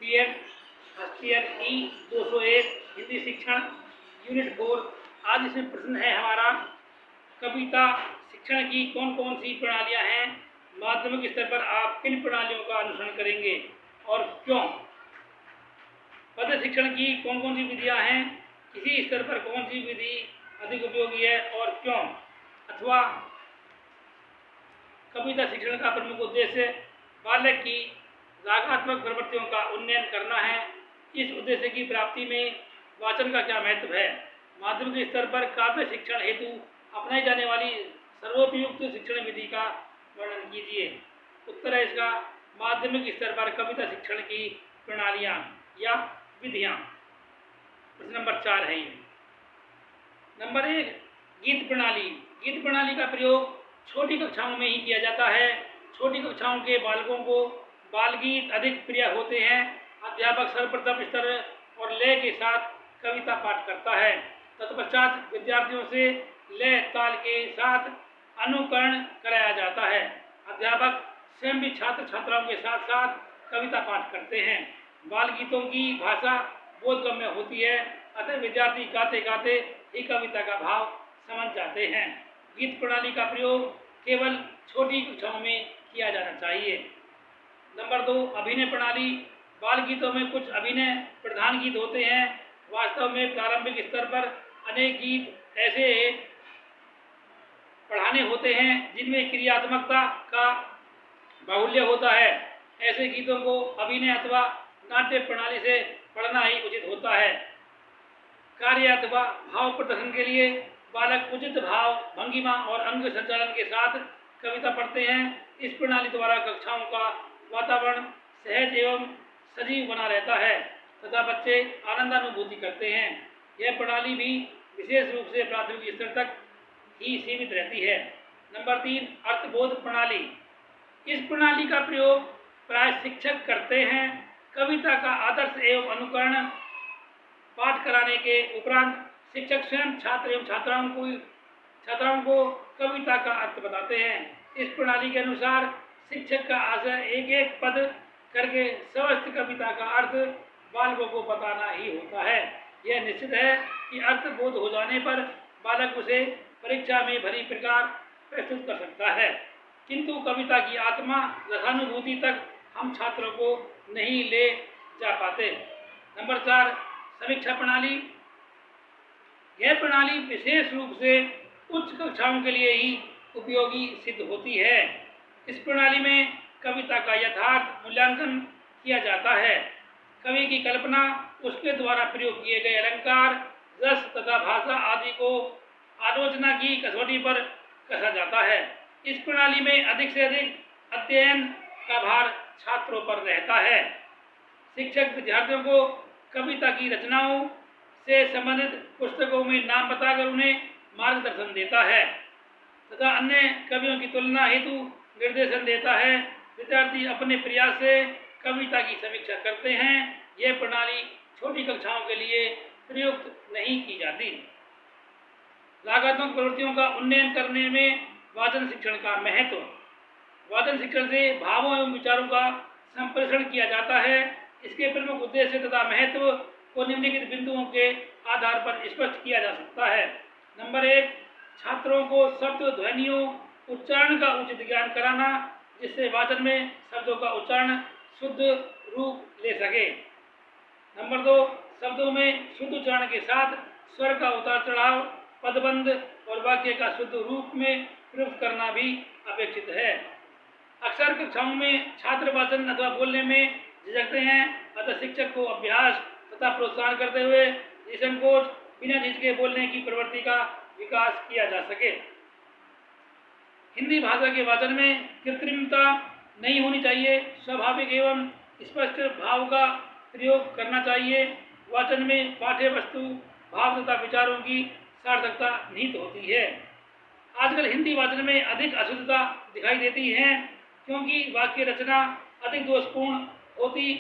BEd first year E201 Hindi शिक्षण unit 4। आज इसमें प्रश्न है हमारा, कविता शिक्षण की कौन कौन सी प्रणालियां हैं, माध्यमिक स्तर पर आप किन प्रणालियों का अनुसरण करेंगे और क्यों। पद शिक्षण की कौन कौन सी विधियां हैं, किसी स्तर पर कौन सी विधि अधिक उपयोगी है और क्यों। अथवा कविता शिक्षण का प्रमुख उद्देश्य बालक की रागात्मक प्रवृत्तियों का उन्नयन करना है। इस उद्देश्य की प्राप्ति में वाचन का क्या महत्व है। माध्यमिक स्तर पर काव्य शिक्षण हेतु अपनाई जाने वाली सर्वोपयुक्त शिक्षण विधि का वर्णन कीजिए। उत्तर है इसका, माध्यमिक स्तर पर कविता शिक्षण की प्रणालियां या विधियां। प्रश्न नंबर 4 है ये। नंबर 1, गीत प्रणाली। गीत प्रणाली का प्रयोग छोटी कक्षाओं में ही किया जाता है। छोटी कक्षाओं के बालकों को बाल गीत अधिक प्रिय होते हैं। अध्यापक सर्वप्रथम स्तर और लय के साथ कविता पाठ करता है। तत्पश्चात विद्यार्थियों से लय ताल के साथ अनुकरण कराया जाता है। अध्यापक स्वयं भी छात्र छात्राओं के साथ साथ कविता पाठ करते हैं। बाल गीतों की भाषा बोधगम्य होती है, अतः विद्यार्थी गाते गाते ही कविता का भाव समझ जाते हैं। गीत प्रणाली का प्रयोग केवल छोटी कक्षाओं में किया जाना चाहिए। नंबर 2, अभिनय प्रणाली। बाल गीतों में कुछ अभिनय प्रधान गीत होते हैं। वास्तव में प्रारंभिक स्तर पर अनेक गीत ऐसे पढ़ाने होते हैं जिनमें क्रियात्मकता का बाहुल्य होता है। ऐसे गीतों को अभिनय अथवा नाट्य प्रणाली से पढ़ना ही उचित होता है। कार्य अथवा भाव प्रदर्शन के लिए बालक उचित भाव, भंगिमा और अंग संचालन के साथ कविता पढ़ते हैं। इस प्रणाली द्वारा कक्षाओं का वातावरण सहज एवं सजीव बना रहता है तथा बच्चे आनंदानुभूति करते हैं। यह प्रणाली भी विशेष रूप से प्राथमिक स्तर तक ही सीमित रहती है। नंबर 3, अर्थबोध प्रणाली। इस प्रणाली का प्रयोग प्राय शिक्षक करते हैं। कविता का आदर्श एवं अनुकरण पाठ कराने के उपरांत शिक्षक स्वयं छात्र एवं छात्राओं को कविता का अर्थ बताते हैं। इस प्रणाली के अनुसार शिक्षक का आशय एक एक पद करके समस्त कविता का अर्थ बालकों को बताना ही होता है। यह निश्चित है कि अर्थ बोध हो जाने पर बालक उसे परीक्षा में भली प्रकार प्रस्तुत कर सकता है, किंतु कविता की आत्मा रसानुभूति तक हम छात्रों को नहीं ले जा पाते। नंबर 4, समीक्षा प्रणाली। यह प्रणाली विशेष रूप से उच्च कक्षाओं के लिए ही उपयोगी सिद्ध होती है। इस प्रणाली में कविता का यथार्थ मूल्यांकन किया जाता है। कवि की कल्पना, उसके द्वारा प्रयोग किए गए अलंकार, रस तथा भाषा आदि को आलोचना की कसौटी पर कसा जाता है। इस प्रणाली में अधिक से अधिक अध्ययन का भार छात्रों पर रहता है। शिक्षक विद्यार्थियों को कविता की रचनाओं से संबंधित पुस्तकों में नाम बताकर उन्हें मार्गदर्शन देता है तथा अन्य कवियों की तुलना हेतु निर्देशन देता है। विद्यार्थी अपने प्रयास से कविता की समीक्षा करते हैं। यह प्रणाली छोटी कक्षाओं के लिए प्रयुक्त नहीं की जाती। रागात्मक प्रवृत्तियों का उन्नयन करने में वाचन शिक्षण का महत्व। वाचन शिक्षण से भावों एवं विचारों का संप्रेषण किया जाता है। इसके प्रमुख उद्देश्य तथा महत्व को निम्नलिखित बिंदुओं के आधार पर स्पष्ट किया जा सकता है। नंबर 1, छात्रों को शब्द, ध्वनियों, उच्चारण का उचित ज्ञान कराना, जिससे वाचन में शब्दों का उच्चारण शुद्ध रूप ले सके। नंबर 2, शब्दों में शुद्ध उच्चारण के साथ स्वर का उतार चढ़ाव, पदबंध और वाक्य का शुद्ध रूप में प्रयुक्त करना भी अपेक्षित है। अक्सर कक्षाओं में छात्र वाचन अथवा बोलने में झिझकते हैं, अतः शिक्षक को अभ्यास तथा प्रोत्साहन करते हुए निसंकोच बिना झिझके बोलने की प्रवृत्ति का विकास किया जा सके। हिंदी भाषा के वाचन में कृत्रिमता नहीं होनी चाहिए। स्वाभाविक एवं स्पष्ट भाव का प्रयोग करना चाहिए। वाचन में पाठ्य वस्तु, भाव तथा विचारों की सार्थकता निहित होती है। आजकल हिंदी वाचन में अधिक अशुद्धता दिखाई देती है क्योंकि वाक्य रचना अधिक दोषपूर्ण होती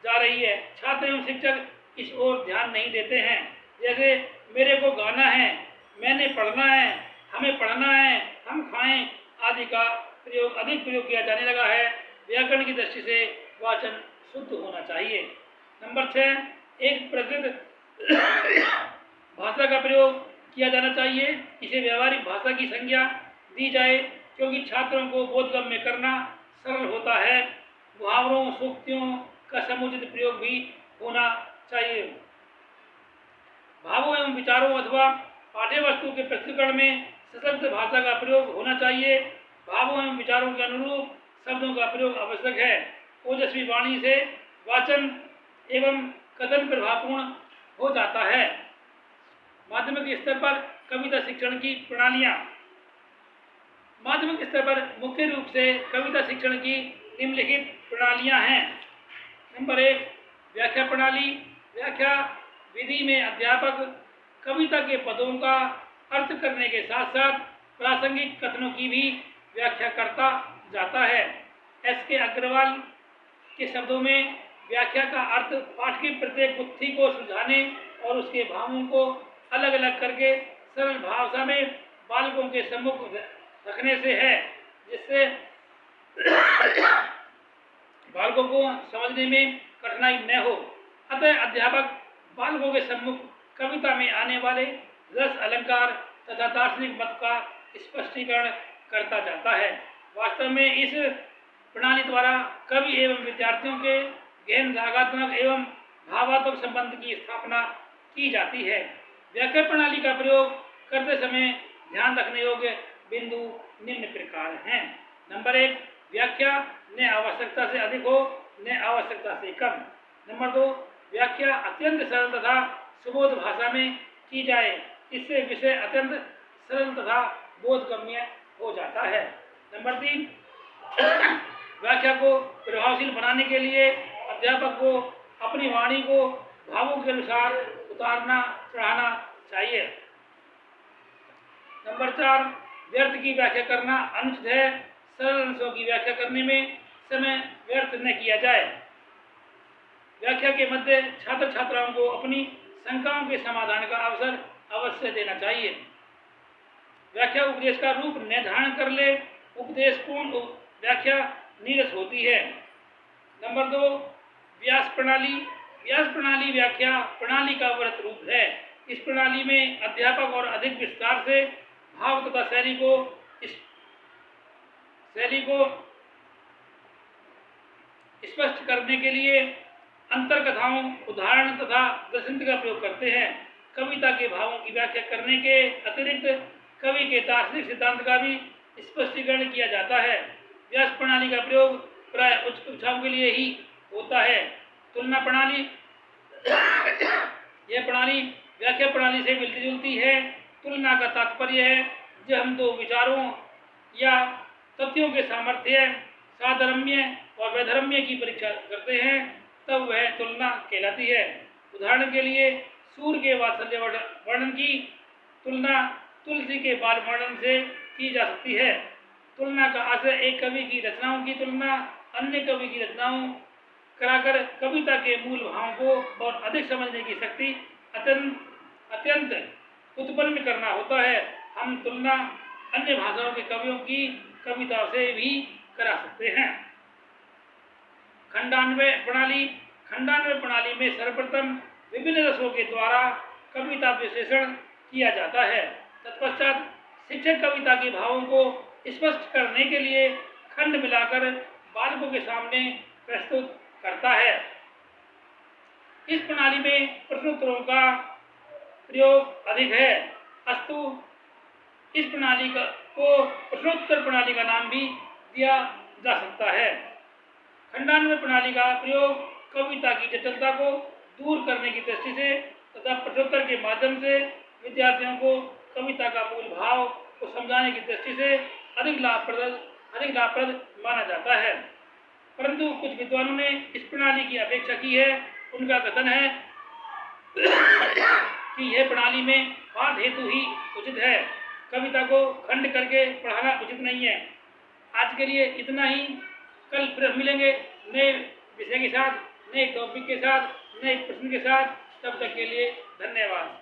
जा रही है। छात्र एवं शिक्षक इस ओर ध्यान नहीं देते हैं। जैसे मेरे को गाना है, मैंने पढ़ना है, हमें पढ़ना है, हम खाएं आदि का अधिक प्रयोग किया जाने लगा है। व्याकरण की दृष्टि से वाचन शुद्ध होना चाहिए। नंबर 6, एक प्रचलित भाषा का प्रयोग किया जाना चाहिए। इसे व्यावहारिक भाषा की संज्ञा दी जाए क्योंकि छात्रों को बोधगम्य करना सरल होता है। मुहावरों, सूक्तियों का समुचित प्रयोग भी होना चाहिए। भावों एवं विचारों अथवा पाठ्य वस्तु के प्रस्तुतिकरण में सशक्त भाषा का प्रयोग होना चाहिए। भावों एवं विचारों के अनुरूप शब्दों का प्रयोग आवश्यक है। ओजस्वी वाणी से वाचन एवं कथन प्रभावपूर्ण हो जाता है। माध्यमिक स्तर पर कविता शिक्षण की प्रणालियाँ। माध्यमिक स्तर पर मुख्य रूप से कविता शिक्षण की निम्नलिखित प्रणालियाँ हैं। नंबर 1, व्याख्या प्रणाली। व्याख्या विधि में अध्यापक कविता के पदों का अर्थ करने के साथ साथ प्रासंगिक कथनों की भी व्याख्या करता जाता है। S.K. अग्रवाल के शब्दों में व्याख्या का अर्थ पाठ की प्रत्येक गुत्थी को सुलझाने और उसके भावों को अलग अलग करके सरल भाषा में बालकों के सम्मुख रखने से है, जिससे बालकों को समझने में कठिनाई न हो। अतः अध्यापक बालकों के सम्मुख कविता में आने वाले रस, अलंकार तथा दार्शनिक मत का स्पष्टीकरण करता जाता है। वास्तव में इस प्रणाली द्वारा कवि एवं विद्यार्थियों के गहन रागात्मक एवं भावात्मक संबंध की स्थापना की जाती है। व्याख्या प्रणाली का प्रयोग करते समय ध्यान रखने योग्य बिंदु निम्न प्रकार हैं। नंबर 1, व्याख्या न आवश्यकता से अधिक हो न आवश्यकता से कम। नंबर 2, व्याख्या अत्यंत सरल तथा सुबोध भाषा में की जाए। इससे विषय अत्यंत सरल तथा बोधगम्य हो जाता है। नंबर 3, व्याख्या को प्रभावशील बनाने के लिए अध्यापक को अपनी वाणी को भावों के अनुसार उतारना चढ़ाना चाहिए। नंबर 4, व्यर्थ की व्याख्या करना अनुचित है। सरल अंशों की व्याख्या करने में समय व्यर्थ न किया जाए। व्याख्या के मध्य छात्र छात्राओं को अपनी शंकाओं के समाधान का अवसर अवश्य देना चाहिए। व्याख्या उपदेश का रूप न धारण कर ले, उपदेश पूर्ण व्याख्या नीरस होती है। नंबर 2, व्यास प्रणाली। व्यास प्रणाली व्याख्या प्रणाली का व्रत रूप है। इस प्रणाली में अध्यापक और अधिक विस्तार से भाव तथा शैली को स्पष्ट करने के लिए अंतर कथाओं, उदाहरण तथा दृष्टांत का प्रयोग करते हैं। कविता के भावों की व्याख्या करने के अतिरिक्त कवि के दार्शनिक सिद्धांत का भी स्पष्टीकरण किया जाता है। व्यास प्रणाली का प्रयोग प्राय उच्च कक्षाओं के लिए ही होता है। तुलना प्रणाली। यह प्रणाली व्याख्या प्रणाली से मिलती जुलती है। तुलना का तात्पर्य है जब हम दो विचारों या तथ्यों के सामर्थ्य, साधर्म्य और वैधर्म्य की परीक्षा करते हैं, तब वह तुलना कहलाती है। उदाहरण के लिए सूर्य के वात्सल्य वर्णन की तुलना तुलसी के बाल वर्णन से की जा सकती है। तुलना का आशय एक कवि की रचनाओं की तुलना अन्य कवि की रचनाओं कराकर कविता के मूल भावों को और अधिक समझने की शक्ति अत्यंत उत्पन्न करना होता है। हम तुलना अन्य भाषाओं के कवियों की कविताओं से भी करा सकते हैं। खंडान्वय प्रणाली। खंडान्वय प्रणाली में सर्वप्रथम विभिन्न रसों के द्वारा कविता विश्लेषण किया जाता है। तत्पश्चात शिक्षक कविता के भावों को स्पष्ट करने के लिए खंड मिलाकर बालकों के सामने प्रस्तुत करता है। इस प्रणाली में प्रश्नोत्तरों का प्रयोग अधिक है, अस्तु इस प्रणाली को प्रश्नोत्तर प्रणाली का नाम भी दिया जा सकता है। खंडान्वय प्रणाली का प्रयोग कविता की जटिलता को दूर करने की दृष्टि से तथा प्रश्नोत्तर के माध्यम से विद्यार्थियों को कविता का मूल भाव को समझाने की दृष्टि से अधिक लाभप्रद माना जाता है। परंतु कुछ विद्वानों ने इस प्रणाली की अपेक्षा की है। उनका कथन है कि यह प्रणाली में पाठ हेतु ही उचित है, कविता को खंड करके पढ़ाना उचित नहीं है। आज के लिए इतना ही। कल फिर मिलेंगे नए विषय के साथ, नए टॉपिक के साथ, नए प्रश्न के साथ। तब तक के लिए धन्यवाद।